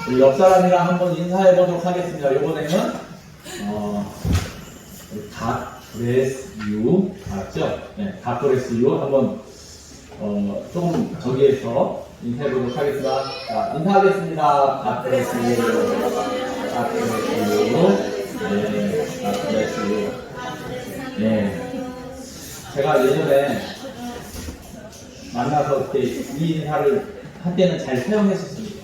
우리 옆 사람이랑 한번 인사해 보도록 하겠습니다. 이번에는 God bless you 맞죠? 네, God bless you 한번 조금 저기에서 인사해 보도록 하겠습니다. 자, 인사하겠습니다. God bless you. God bless you. 네, God bless you. 네, 제가 예전에 만나서 이렇게 이 인사를 한때는 잘 사용했었습니다.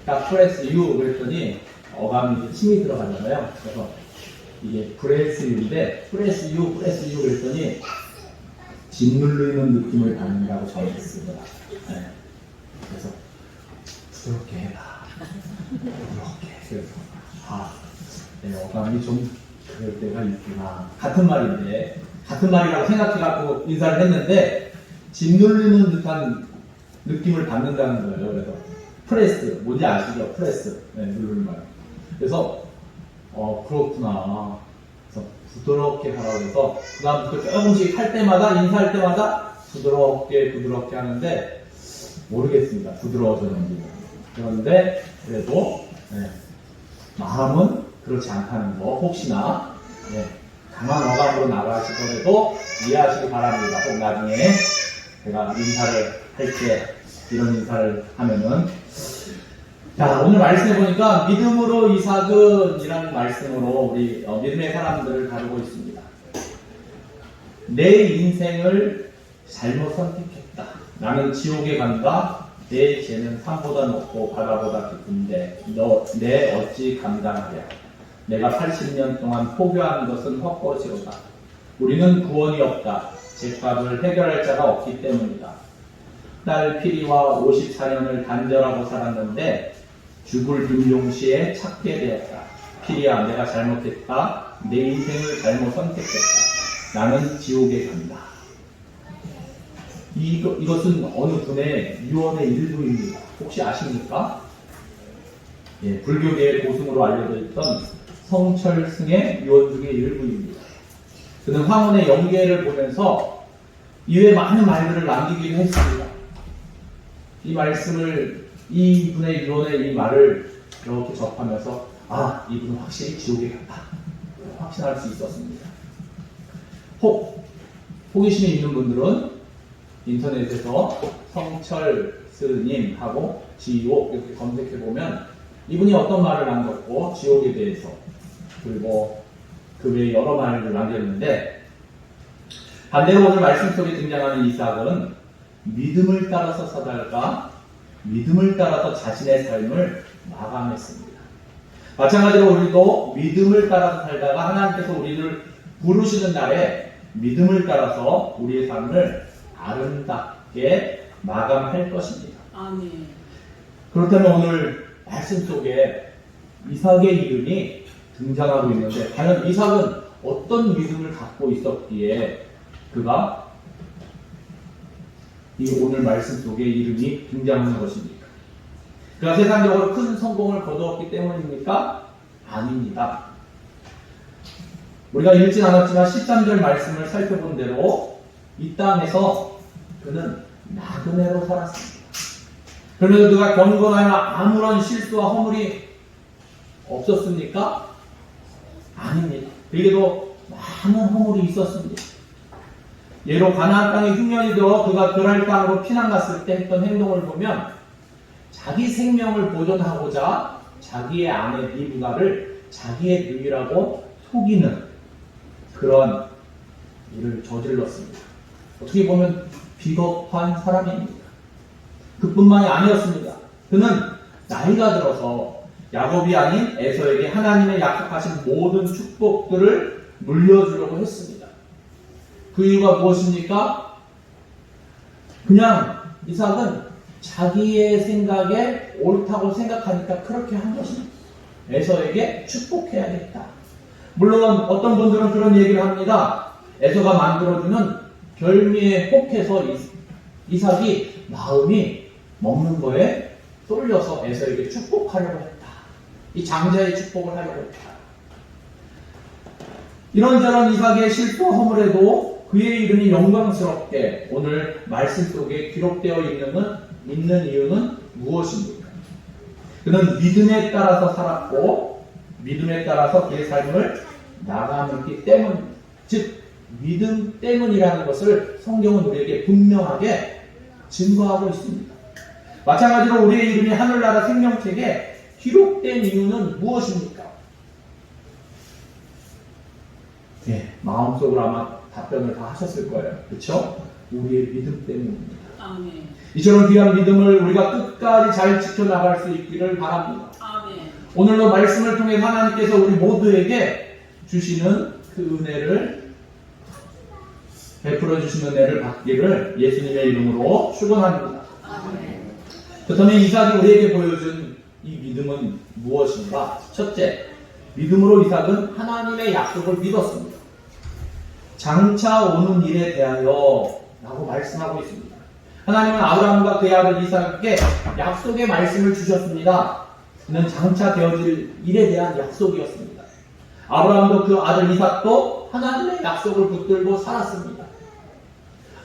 God bless you 그랬더니 어감이 힘이 들어가잖아요. 그래서 이게 bless you인데 bless you 그랬더니 짓누르는 느낌을 받는다고 정했습니다. 네. 그래서 부드럽게 해라. 부드럽게. 그래서 네, 어감이 좀 그럴 때가 있구나. 같은 말이라고 생각해갖고 인사를 했는데 짓누르는 듯한 느낌을 받는다는 거예요. 그래서 프레스 뭔지 아시죠? 프레스 누르는 말. 그래서 그렇구나. 그래서 부드럽게 하라고 해서 그 다음부터 조금씩 할 때마다 인사할 때마다 부드럽게 하는데 모르겠습니다. 부드러워졌는지. 그런데 그래도 마음은 그렇지 않다는 거 혹시나 강한 어감으로 나가시더라도 이해하시기 바랍니다. 꼭 나중에 제가 인사를 할 때 이런 인사를 하면은 자, 오늘 말씀해 보니까 믿음으로 이삭은 이라는 말씀으로 우리 믿음의 사람들을 다루고 있습니다. 내 인생을 잘못 선택했다. 나는 지옥에 간다. 내 죄는 산보다 높고 바다보다 깊은데 너 내 어찌 감당하랴. 내가 80년 동안 포교한 것은 헛것이로다. 우리는 구원이 없다. 죄값을 해결할 자가 없기 때문이다. 딸 피리와 54년을 단절하고 살았는데 죽을 임종시에 찾게 되었다. 피리야, 내가 잘못했다. 내 인생을 잘못 선택했다. 나는 지옥에 간다. 이것은 어느 분의 유언의 일부입니다. 혹시 아십니까? 예, 불교계의 고승으로 알려져 있던 성철승의 유언 중의 일부입니다. 그는 황혼의 영계를 보면서 이외에 많은 말들을 남기기도 했습니다. 이 말씀을 이분의 유언의 이 말을 이렇게 접하면서 이분은 확실히 지옥에 갔다 확신할 수 있었습니다. 호기심이 있는 분들은 인터넷에서 성철스님하고 지옥 이렇게 검색해보면 이분이 어떤 말을 남겼고 지옥에 대해서 그리고 그 외에 여러 말을 남겼는데 반대로 오늘 말씀 속에 등장하는 이삭은 믿음을 따라서 살다가 믿음을 따라서 자신의 삶을 마감했습니다. 마찬가지로 우리도 믿음을 따라서 살다가 하나님께서 우리를 부르시는 날에 믿음을 따라서 우리의 삶을 아름답게 마감할 것입니다. 아멘. 그렇다면 오늘 말씀 속에 이삭의 이름이 등장하고 있는데 과연 이삭은 어떤 믿음을 갖고 있었기에 그가 이 오늘 말씀 속에 이름이 등장하는 것입니까? 그가 세상적으로 큰 성공을 거두었기 때문입니까? 아닙니다. 우리가 읽진 않았지만 13절 말씀을 살펴본 대로 이 땅에서 그는 나그네로 살았습니다. 그러면서 그가 경건하여 아무런 실수와 허물이 없었습니까? 아닙니다. 그에게도 많은 허물이 있었습니다. 예로 가나안 땅에 흉년이 들어 그가 그랄 땅으로 피난 갔을 때 했던 행동을 보면 자기 생명을 보존하고자 자기의 아내 리브가를 자기의 누이라고 속이는 그런 일을 저질렀습니다. 어떻게 보면 비겁한 사람입니다. 그뿐만이 아니었습니다. 그는 나이가 들어서 야곱이 아닌 에서에게 하나님의 약속하신 모든 축복들을 물려주려고 했습니다. 그 이유가 무엇입니까? 그냥 이삭은 자기의 생각에 옳다고 생각하니까 그렇게 한 것입니다. 에서에게 축복해야겠다. 물론 어떤 분들은 그런 얘기를 합니다. 에서가 만들어주는 별미에 혹해서 이삭이 마음이 먹는 거에 쏠려서 에서에게 축복하려고 했다. 이 장자의 축복을 하려고 했다. 이런저런 이삭의 실수와 허물에도 그의 이름이 영광스럽게 오늘 말씀 속에 기록되어 있는 이유는 무엇입니까? 그는 믿음에 따라서 살았고 믿음에 따라서 그의 삶을 나가는기 때문, 즉 믿음 때문이라는 것을 성경은 우리에게 분명하게 증거하고 있습니다. 마찬가지로 우리의 이름이 하늘나라 생명책에 기록된 이유는 무엇입니까? 네, 마음속으로 아마 답변을 다 하셨을 거예요. 그렇죠? 우리의 믿음 때문입니다. 아멘. 이처럼 귀한 믿음을 우리가 끝까지 잘 지켜나갈 수 있기를 바랍니다. 아멘. 오늘도 말씀을 통해 하나님께서 우리 모두에게 주시는 그 은혜를 베풀어 주시는 은혜를 받기를 예수님의 이름으로 축원합니다. 아멘. 그렇다면 이삭이 우리에게 보여준 이 믿음은 무엇인가? 첫째, 믿음으로 이삭은 하나님의 약속을 믿었습니다. 장차 오는 일에 대하여 라고 말씀하고 있습니다. 하나님은 아브라함과 그의 아들 이삭에게 약속의 말씀을 주셨습니다. 그는 장차 되어질 일에 대한 약속이었습니다. 아브라함도 그 아들 이삭도 하나님의 약속을 붙들고 살았습니다.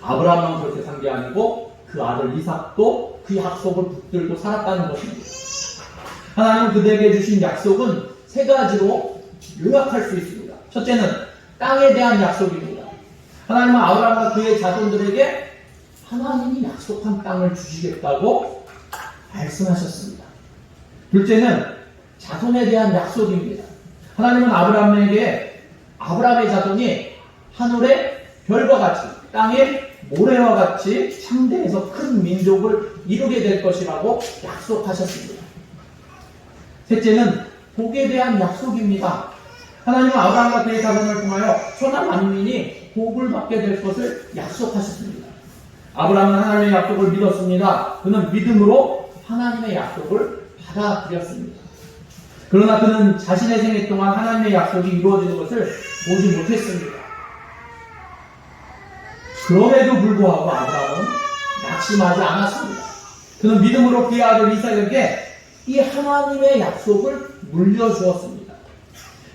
아브라함만 그렇게 산 게 아니고 그 아들 이삭도 그 약속을 붙들고 살았다는 것입니다. 하나님은 그들에게 주신 약속은 세 가지로 요약할 수 있습니다. 첫째는 땅에 대한 약속입니다. 하나님은 아브라함과 그의 자손들에게 하나님이 약속한 땅을 주시겠다고 말씀하셨습니다. 둘째는 자손에 대한 약속입니다. 하나님은 아브라함에게 아브라함의 자손이 하늘의 별과 같이 땅의 모래와 같이 창대해서 큰 민족을 이루게 될 것이라고 약속하셨습니다. 셋째는 복에 대한 약속입니다. 하나님은 아브라함과 그의 자손을 통하여 천하 만민이 복을 받게 될 것을 약속하셨습니다. 아브라함은 하나님의 약속을 믿었습니다. 그는 믿음으로 하나님의 약속을 받아들였습니다. 그러나 그는 자신의 생애 동안 하나님의 약속이 이루어지는 것을 보지 못했습니다. 그럼에도 불구하고 아브라함은 낙심하지 않았습니다. 그는 믿음으로 그의 아들 이삭에게 이 하나님의 약속을 물려주었습니다.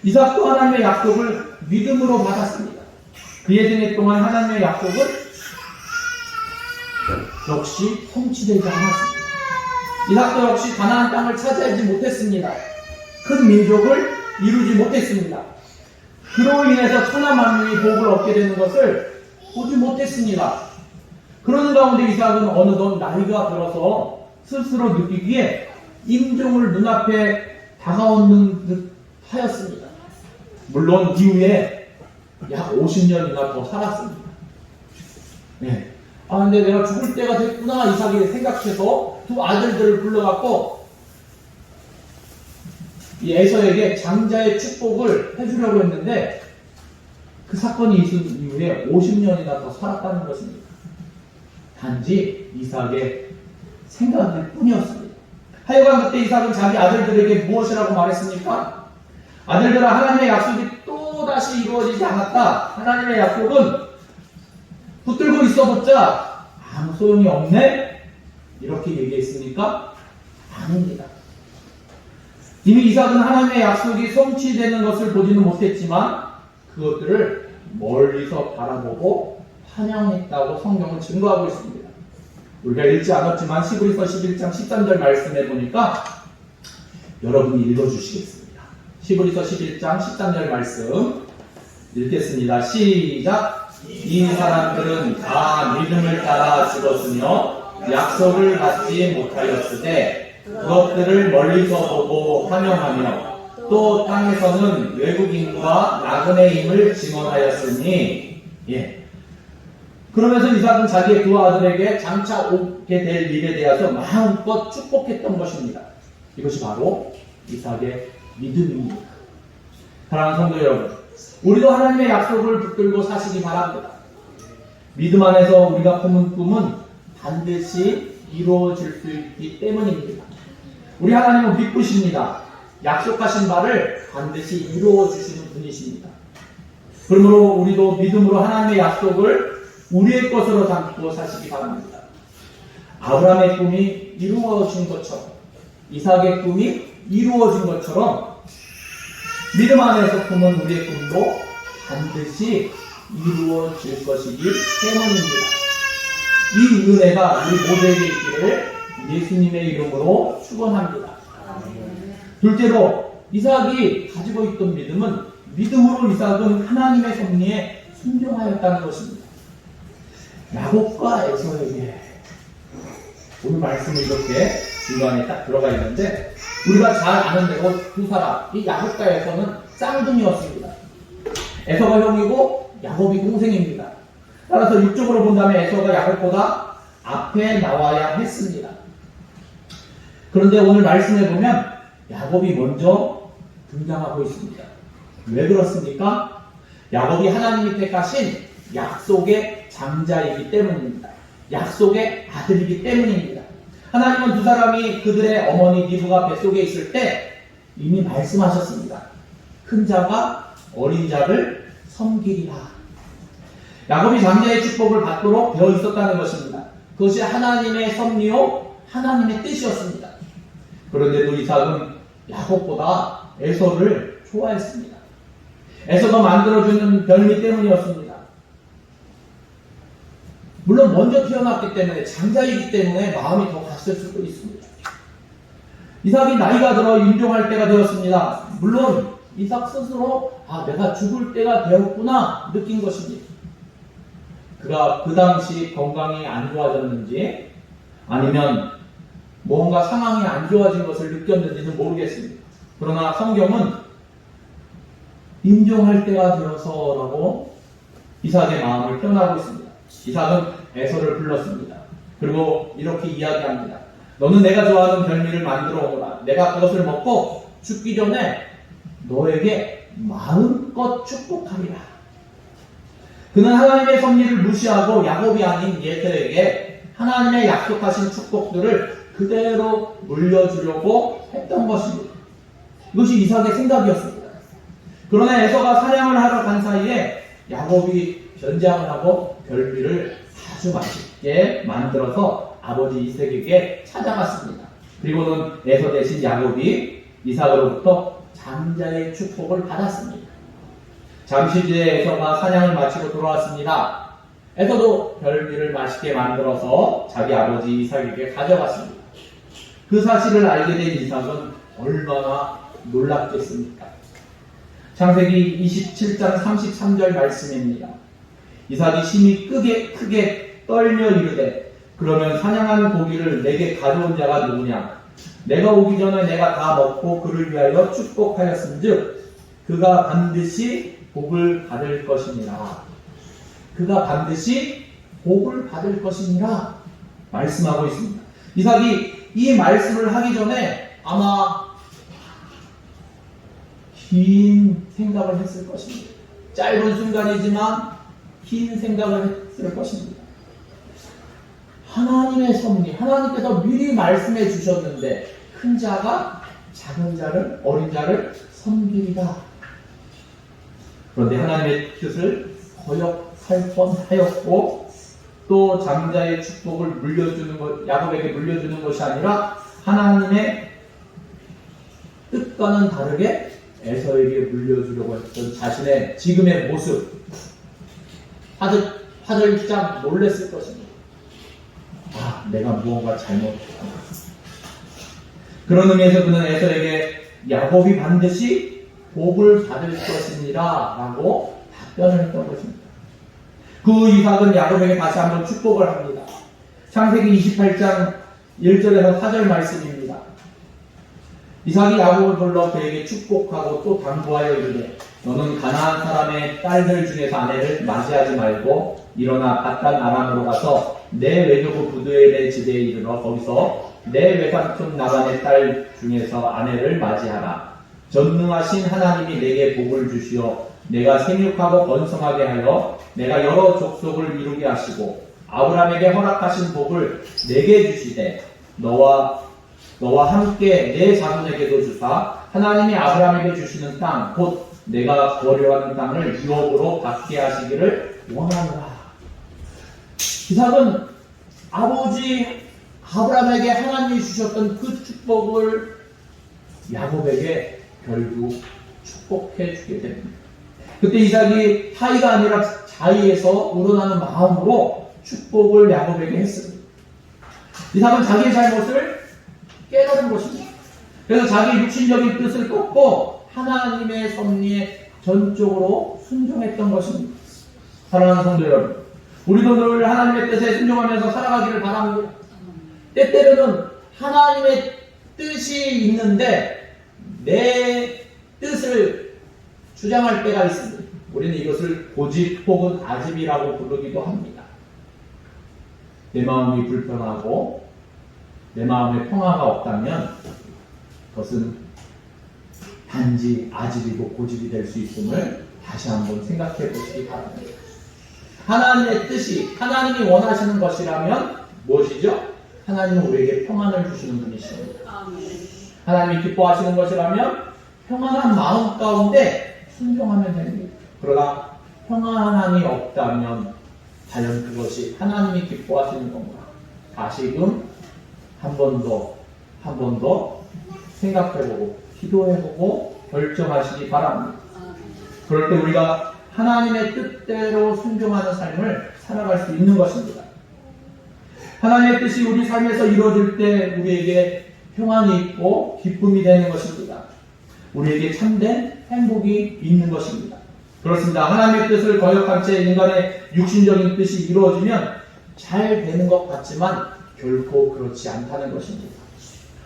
이삭도 하나님의 약속을 믿음으로 받았습니다. 그의 생애 동안 하나님의 약속은 역시 성취되지 않았습니다. 이삭도 역시 가나안 땅을 차지하지 못했습니다. 큰 민족을 이루지 못했습니다. 그로 인해서 천하 만민이 복을 얻게 되는 것을 보지 못했습니다. 그러는 가운데 이삭은 어느덧 나이가 들어서 스스로 느끼기에 임종을 눈앞에 다가오는 듯 하였습니다. 물론 이후에 약 50년이나 더 살았습니다. 네. 근데 내가 죽을 때가 됐구나 이삭이 생각해서 두 아들들을 불러갖고 이 에서에게 장자의 축복을 해주려고 했는데 그 사건이 있은 이후에 50년이나 더 살았다는 것입니다. 단지 이삭의 생각일 뿐이었습니다. 하여간 그때 이삭은 자기 아들들에게 무엇이라고 말했습니까? 아들들아, 하나님의 약속이 또다시 이루어지지 않았다. 하나님의 약속은 붙들고 있어봤자 아무 소용이 없네? 이렇게 얘기했습니까? 아닙니다. 이미 이삭은 하나님의 약속이 성취되는 것을 보지는 못했지만 그것들을 멀리서 바라보고 환영했다고 성경은 증거하고 있습니다. 우리가 읽지 않았지만 히브리서 11장 13절 말씀해 보니까 여러분이 읽어주시겠습니다. 히브리서 11장 13절 말씀 읽겠습니다. 시작! 이 사람들은 다 믿음을 따라 죽었으며 약속을 받지 못하였으되 그것들을 멀리서 보고 환영하며 또 땅에서는 외국인과 나그네임을 증언하였으니 그러면서 이삭은 자기의 두 아들에게 장차 오게 될 일에 대해서 마음껏 축복했던 것입니다. 이것이 바로 이삭의 믿음입니다. 사랑하는 성도 여러분, 우리도 하나님의 약속을 붙들고 사시기 바랍니다. 믿음 안에서 우리가 품은 꿈은 반드시 이루어질 수 있기 때문입니다. 우리 하나님은 믿으십니다. 약속하신 바를 반드시 이루어 주시는 분이십니다. 그러므로 우리도 믿음으로 하나님의 약속을 우리의 것으로 담고 사시기 바랍니다. 아브라함의 꿈이 이루어진 것처럼, 이삭의 꿈이 이루어진 것처럼 믿음 안에서 품은 우리의 꿈도 반드시 이루어질 것이기 때문입니다. 이 은혜가 우리 모두에게 있기를 예수님의 이름으로 축원합니다. 둘째로 이삭이 가지고 있던 믿음은 믿음으로 이삭은 하나님의 섭리에 순종하였다는 것입니다. 야곱과 에서에게 오늘 말씀은 이렇게 중간에 딱 들어가 있는데 우리가 잘 아는 대로 두 사람, 이 야곱과 에서는 쌍둥이였습니다. 에서가 형이고 야곱이 동생입니다. 따라서 육적으로 본다면 에서가 야곱보다 앞에 나와야 했습니다. 그런데 오늘 말씀에 보면 야곱이 먼저 등장하고 있습니다. 왜 그렇습니까? 야곱이 하나님이 택하신 약속의 장자이기 때문입니다. 약속의 아들이기 때문입니다. 하나님은 두 사람이 그들의 어머니 리브가 뱃속에 있을 때 이미 말씀하셨습니다. 큰 자가 어린 자를 섬기리라. 야곱이 장자의 축복을 받도록 되어 있었다는 것입니다. 그것이 하나님의 섭리요 하나님의 뜻이었습니다. 그런데도 이삭은 야곱보다 에서를 좋아했습니다. 에서가 만들어주는 별미 때문이었습니다. 물론 먼저 태어났기 때문에 장자이기 때문에 마음이 더 갔을 수도 있습니다. 이삭이 나이가 들어 임종할 때가 되었습니다. 물론 이삭 스스로 내가 죽을 때가 되었구나 느낀 것입니다. 그가 그 당시 건강이 안 좋아졌는지 아니면 뭔가 상황이 안 좋아진 것을 느꼈는지는 모르겠습니다. 그러나 성경은 임종할 때가 되어서라고 이삭의 마음을 표현하고 있습니다. 이삭은 에서를 불렀습니다. 그리고 이렇게 이야기합니다. 너는 내가 좋아하는 별미를 만들어 오너라. 내가 그것을 먹고 죽기 전에 너에게 마음껏 축복하리라. 그는 하나님의 섭리를 무시하고 야곱이 아닌 예서에게 하나님의 약속하신 축복들을 그대로 물려주려고 했던 것입니다. 이것이 이삭의 생각이었습니다. 그러나 에서가 사냥을 하러 간 사이에 야곱이 변장을 하고 별미를 아주 맛있게 만들어서 아버지 이삭에게 찾아갔습니다. 그리고는 에서 대신 야곱이 이삭으로부터 장자의 축복을 받았습니다. 잠시 뒤에 에서가 사냥을 마치고 돌아왔습니다. 에서도 별미를 맛있게 만들어서 자기 아버지 이삭에게 가져갔습니다. 그 사실을 알게 된 이삭은 얼마나 놀랐겠습니까? 창세기 27장 33절 말씀입니다. 이삭이 심히 크게 떨며 이르되 그러면 사냥한 고기를 내게 가져온 자가 누구냐? 내가 오기 전에 내가 다 먹고 그를 위하여 축복하였은즉 그가 반드시 복을 받을 것이니라. 그가 반드시 복을 받을 것이니라 말씀하고 있습니다. 이삭이 이 말씀을 하기 전에 아마 긴 생각을 했을 것입니다. 짧은 순간이지만 긴 생각을 했을 것입니다. 하나님의 섭리, 하나님께서 미리 말씀해 주셨는데 큰 자가 작은 자를, 어린 자를 섬기리라. 그런데 하나님의 뜻을 거역할 뻔하였고 또 장자의 축복을 물려주는 것, 야곱에게 물려주는 것이 아니라 하나님의 뜻과는 다르게 에서에게 물려주려고 했던 자신의 지금의 모습, 화들짝 놀랬을 것입니다. 내가 무언가 잘못했다. 그런 의미에서 그는 에서에게 야곱이 반드시 복을 받을 것이니라 라고 답변을 했던 것입니다. 그 이삭은 야곱에게 다시 한번 축복을 합니다. 창세기 28장 1절에서 4절 말씀입니다. 이삭이 야곱을 불러 그에게 축복하고 또 당부하여 이르되 너는 가나안 사람의 딸들 중에서 아내를 맞이하지 말고 일어나 갓단 아람으로 가서 내 외조부 부두엘의 집에 이르러 거기서 내 외삼촌 나반의 딸 중에서 아내를 맞이하라. 전능하신 하나님이 내게 복을 주시어 내가 생육하고 번성하게 하여 내가 여러 족속을 이루게 하시고 아브라함에게 허락하신 복을 내게 주시되 너와 함께 내 자손에게도 주사 하나님이 아브라함에게 주시는 땅 곧 내가 거류하는 땅을 유업으로 받게 하시기를 원하노라. 이삭은 아버지 아브라함에게 하나님이 주셨던 그 축복을 야곱에게 결국 축복해 주게 됩니다. 그때 이삭이 하이가 아니라 자의에서 우러나는 마음으로 축복을 야곱에게 했습니다. 이삭은 자기의 잘못을 깨달은 것입니다. 그래서 자기 육신적인 뜻을 꺾고 하나님의 섭리에 전적으로 순종했던 것입니다. 사랑하는 성도 여러분, 우리도 늘 하나님의 뜻에 순종하면서 살아가기를 바랍니다. 때때로는 하나님의 뜻이 있는데 내 뜻을 주장할 때가 있습니다. 우리는 이것을 고집 혹은 아집이라고 부르기도 합니다. 내 마음이 불편하고 내 마음에 평화가 없다면 그것은 단지 아집이고 고집이 될 수 있음을 다시 한번 생각해 보시기 바랍니다. 하나님의 뜻이 하나님이 원하시는 것이라면 무엇이죠? 하나님은 우리에게 평안을 주시는 분이십니다. 하나님이 기뻐하시는 것이라면 평안한 마음 가운데 순종하면 됩니다. 그러나 평안함이 없다면 과연 그것이 하나님이 기뻐하시는 건가? 다시금 한 번 더 생각해보고 기도해보고 결정하시기 바랍니다. 그럴 때 우리가 하나님의 뜻대로 순종하는 삶을 살아갈 수 있는 것입니다. 하나님의 뜻이 우리 삶에서 이루어질 때 우리에게 평안이 있고 기쁨이 되는 것입니다. 우리에게 참된 행복이 있는 것입니다. 그렇습니다. 하나님의 뜻을 거역한 채 인간의 육신적인 뜻이 이루어지면 잘 되는 것 같지만 결코 그렇지 않다는 것입니다.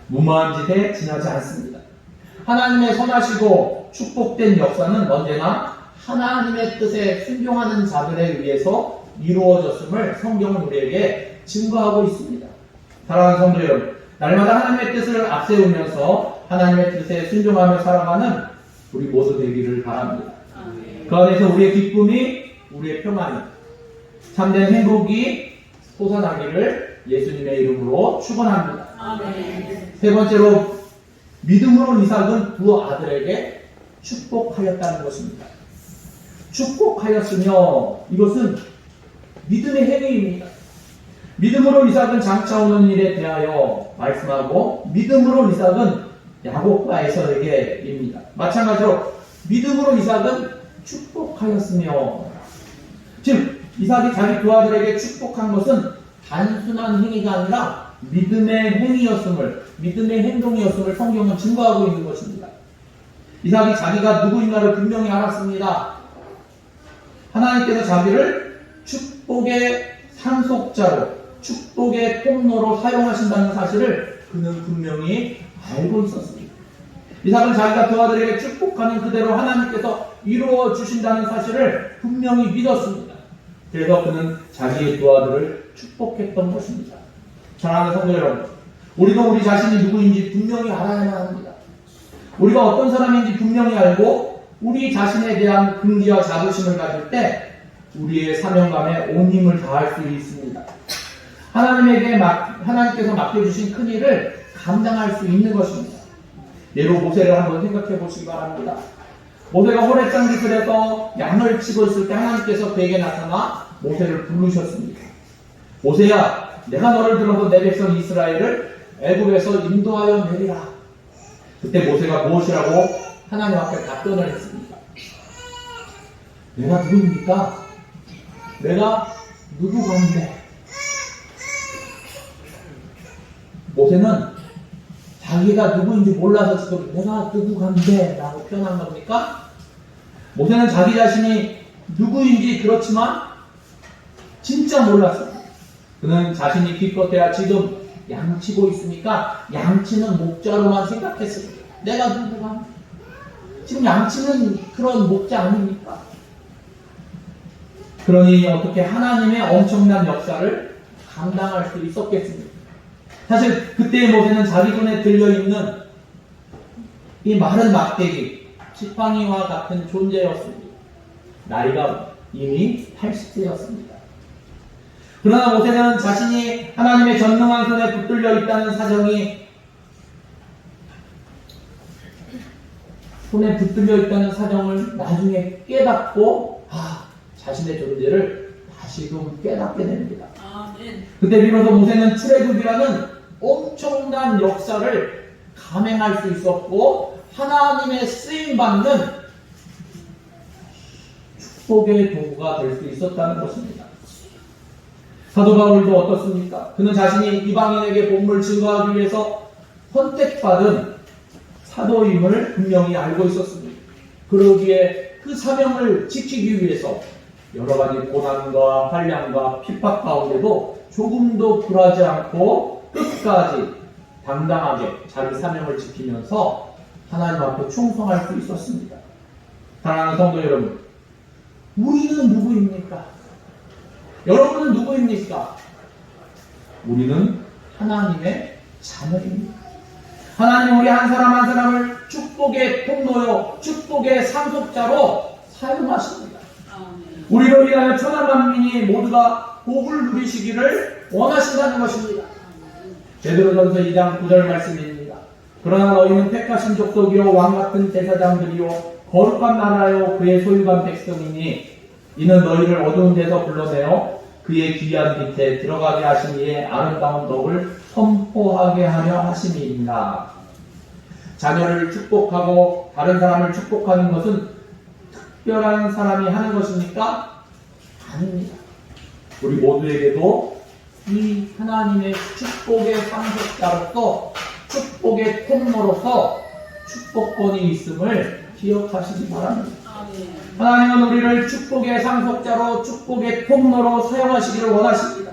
무모한 짓에 지나지 않습니다. 하나님의 선하시고 축복된 역사는 언제나 하나님의 뜻에 순종하는 자들에 의해서 이루어졌음을 성경은 우리에게 증거하고 있습니다. 사랑하는 성도 여러분, 날마다 하나님의 뜻을 앞세우면서 하나님의 뜻에 순종하며 살아가는 우리 모두 되기를 바랍니다. 그 안에서 우리의 기쁨이, 우리의 평안이, 참된 행복이 솟아나기를 예수님의 이름으로 축원합니다. 세 번째로 믿음으로 이삭은 두 아들에게 축복하였다는 것입니다. 축복하였으며 이것은 믿음의 행위입니다. 믿음으로 이삭은 장차 오는 일에 대하여 말씀하고 믿음으로 이삭은 야곱과 에서에게입니다. 마찬가지로 믿음으로 이삭은 축복하였으며, 즉 이삭이 자기 두 아들에게 축복한 것은 단순한 행위가 아니라 믿음의 행위였음을, 믿음의 행동이었음을 성경은 증거하고 있는 것입니다. 이삭이 자기가 누구인가를 분명히 알았습니다. 하나님께서 자기를 축복의 상속자로, 축복의 통로로 사용하신다는 사실을 그는 분명히 알고 있었습니다. 이삭은 자기가 두 아들에게 축복하는 그대로 하나님께서 이루어 주신다는 사실을 분명히 믿었습니다. 그래서 그는 자기의 두 아들을 축복했던 것입니다. 사랑하는 성도 여러분, 우리도 우리 자신이 누구인지 분명히 알아야만 합니다. 우리가 어떤 사람인지 분명히 알고 우리 자신에 대한 긍지와 자부심을 가질 때 우리의 사명감에 온 힘을 다할 수 있습니다. 하나님께서 맡겨주신 큰 일을 감당할 수 있는 것입니다. 예로 모세를 한번 생각해 보시기 바랍니다. 모세가 호렙산 기슭에서 양을 치고 있을 때 하나님께서 그에게 나타나 모세를 부르셨습니다. 모세야, 내가 너를 들어서 내 백성 이스라엘을 애굽에서 인도하여 내리라. 그때 모세가 무엇이라고 하나님 앞에 답변을 했습니까? 내가 누구입니까? 내가 누구건데? 모세는 자기가 누구인지 몰라서 지금 내가 누구건데 라고 표현한 겁니까? 모세는 자기 자신이 누구인지 그렇지만 진짜 몰랐어요. 그는 자신이 기껏해야 지금 양치고 있으니까 양치는 목자로만 생각했습니다. 내가 누구가? 지금 양치는 그런 목자 아닙니까? 그러니 어떻게 하나님의 엄청난 역사를 감당할 수 있었겠습니까? 사실 그때의 모세는 자기 손에 들려있는 이 마른 막대기, 지팡이와 같은 존재였습니다. 나이가 이미 80세였습니다. 그러나 모세는 자신이 하나님의 전능한 손에 붙들려 있다는 사정을 나중에 깨닫고 자신의 존재를 다시금 깨닫게 됩니다. 그때 비로소 모세는 출애굽이라는 엄청난 역사를 감행할 수 있었고 하나님의 쓰임받는 축복의 도구가 될 수 있었다는 것입니다. 사도 바울도 어떻습니까? 그는 자신이 이방인에게 복음을 증거하기 위해서 선택받은 사도임을 분명히 알고 있었습니다. 그러기에 그 사명을 지키기 위해서 여러 가지 고난과 환난과 핍박 가운데도 조금도 굴하지 않고 끝까지 당당하게 자기 사명을 지키면서 하나님 앞에 충성할 수 있었습니다. 사랑하는 성도 여러분, 우리는 누구입니까? 여러분은 누구입니까? 우리는 하나님의 자녀입니다. 하나님 우리 한 사람 한 사람을 축복의 통로요, 축복의 상속자로 사용하십니다. 우리로 인하여 천하 만민이 모두가 복을 누리시기를 원하신다는 것입니다. 베드로전서 2장 9절 말씀입니다. 그러나 너희는 택하신 족속이요 왕같은 제사장들이요 거룩한 나라요 그의 소유한 백성이니 이는 너희를 어두운 데서 불러내어 그의 귀한 밑에 들어가게 하신 이의 아름다운 덕을 선포하게 하려 하심이니라. 자녀를 축복하고 다른 사람을 축복하는 것은 특별한 사람이 하는 것입니까? 아닙니다. 우리 모두에게도 이 하나님의 축복의 상속자로서 축복의 통로로서 축복권이 있음을 기억하시기 바랍니다. 하나님은 우리를 축복의 상속자로 축복의 통로로 사용하시기를 원하십니다.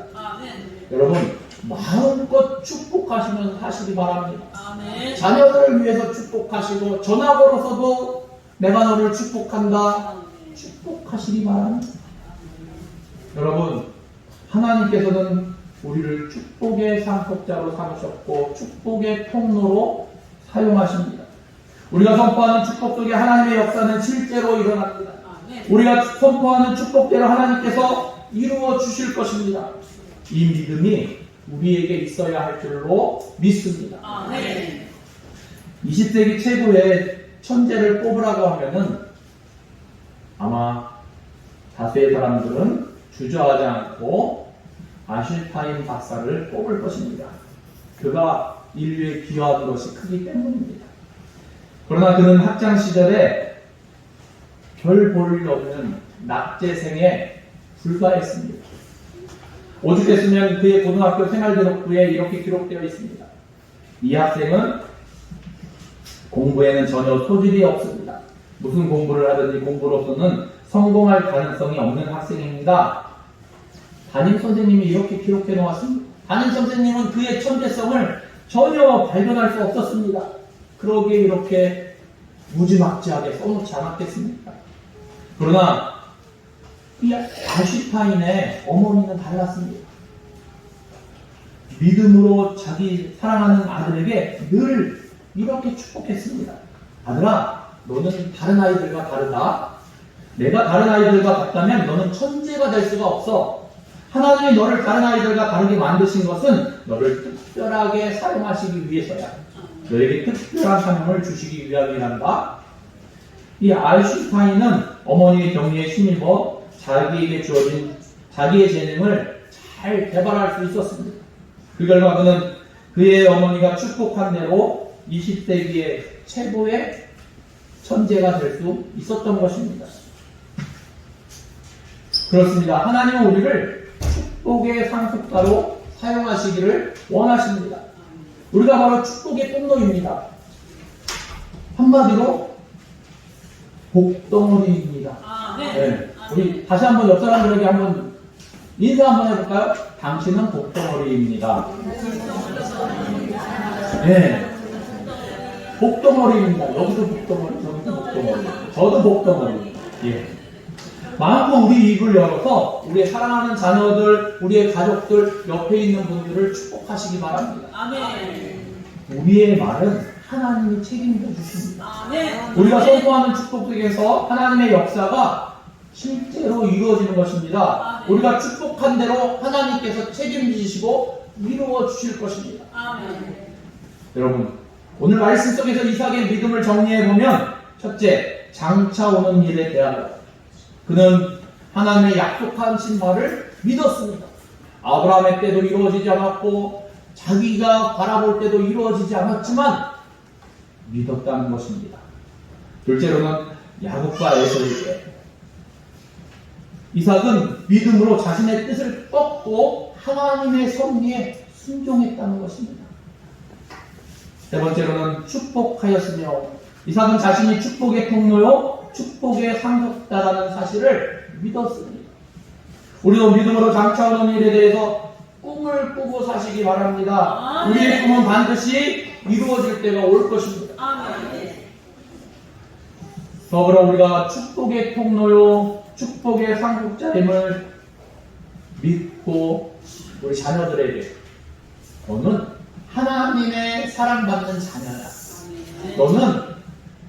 여러분 마음껏 축복하시면 하시기 바랍니다. 자녀들을 위해서 축복하시고 전화 걸어서도 내가 너를 축복한다 축복하시기 바랍니다. 여러분 하나님께서는 우리를 축복의 상속자로 삼으셨고 축복의 통로로 사용하십니다. 우리가 선포하는 축복 속에 하나님의 역사는 실제로 일어납니다. 우리가 선포하는 축복대로 하나님께서 이루어 주실 것입니다. 이 믿음이 우리에게 있어야 할 줄로 믿습니다. 20세기 최고의 천재를 뽑으라고 하면은 아마 다수의 사람들은 주저하지 않고 아슈타인 박사를 뽑을 것입니다. 그가 인류에 기여한 것이 크기 때문입니다. 그러나 그는 학창 시절에 별 볼 일 없는 낙제생에 불과했습니다. 오죽했으면 그의 고등학교 생활기록부에 이렇게 기록되어 있습니다. 이 학생은 공부에는 전혀 소질이 없습니다. 무슨 공부를 하든지 공부로서는 성공할 가능성이 없는 학생입니다. 담임 선생님이 이렇게 기록해 놓았습니다. 담임 선생님은 그의 천재성을 전혀 발견할 수 없었습니다. 그러기에 이렇게 무지막지하게 써놓지 않았겠습니까? 그러나 이 아슈타인의 어머니는 달랐습니다. 믿음으로 자기 사랑하는 아들에게 늘 이렇게 축복했습니다. 아들아, 너는 다른 아이들과 다르다. 내가 다른 아이들과 같다면 너는 천재가 될 수가 없어. 하나님이 너를 다른 아이들과 다르게 만드신 것은 너를 특별하게 사용하시기 위해서야. 너에게 특별한 사명을 주시기 위함이란다. 이 아슈타인은 어머니의 격려에 힘입어 자기에게 주어진 자기의 재능을 잘 개발할 수 있었습니다. 그 결과 그는 그의 어머니가 축복한 대로 20세기의 최고의 천재가 될 수 있었던 것입니다. 그렇습니다. 하나님은 우리를 축복의 상속자로 사용하시기를 원하십니다. 우리가 바로 축복의 통로입니다. 한마디로 복덩어리입니다. 네. 우리 다시 한번 옆 사람들에게 한번 인사 한번 해볼까요? 당신은 복덩어리입니다. 네. 복덩어리입니다. 여기도 복덩어리, 저기도 복덩어리, 저도 복덩어리. 예. 마음껏 우리 입을 열어서 우리의 사랑하는 자녀들, 우리의 가족들, 옆에 있는 분들을 축복하시기 바랍니다. 아멘. 우리의 말은 하나님이 책임져 주십니다. 아멘. 우리가 선포하는 축복 속에서 하나님의 역사가 실제로 이루어지는 것입니다. 아멘. 우리가 축복한 대로 하나님께서 책임지시고 이루어 주실 것입니다. 아멘. 여러분, 오늘 말씀 속에서 이삭의 믿음을 정리해보면 첫째, 장차 오는 일에 대하여 그는 하나님의 약속하신 바를 믿었습니다. 아브라함의 때도 이루어지지 않았고 자기가 바라볼 때도 이루어지지 않았지만 믿었다는 것입니다. 둘째로는 야곱과 에서에게 이삭은 믿음으로 자신의 뜻을 꺾고 하나님의 섭리에 순종했다는 것입니다. 세 번째로는 축복하였으며 이삭은 자신이 축복의 통로요 축복의 상속자라는 사실을 믿었습니다. 우리도 믿음으로 장차오는 일에 대해서 꿈을 꾸고 사시기 바랍니다. 우리의 꿈은 반드시 이루어질 때가 올 것입니다. 더불어 우리가 축복의 통로요 축복의 상속자임을 믿고 우리 자녀들에게 너는 하나님의 사랑받는 자녀야. 너는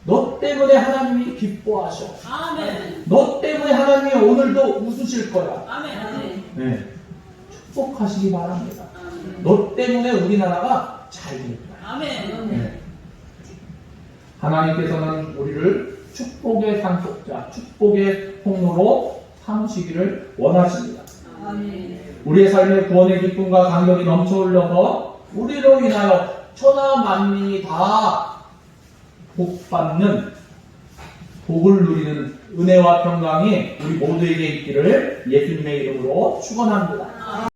너 때문에 하나님이 기뻐하셔. 너 때문에 하나님이 오늘도 웃으실 거야. 네. 축복하시기 바랍니다. 너 때문에 우리나라가 잘 될 거야. 네. 하나님께서는 우리를 축복의 상속자, 축복의 통로로 삼으시기를 원하십니다. 우리의 삶의 구원의 기쁨과 감격이 넘쳐 흘러서 우리로 인하여 천하 만민이 다 복받는 복을 누리는 은혜와 평강이 우리 모두에게 있기를 예수님의 이름으로 축원합니다.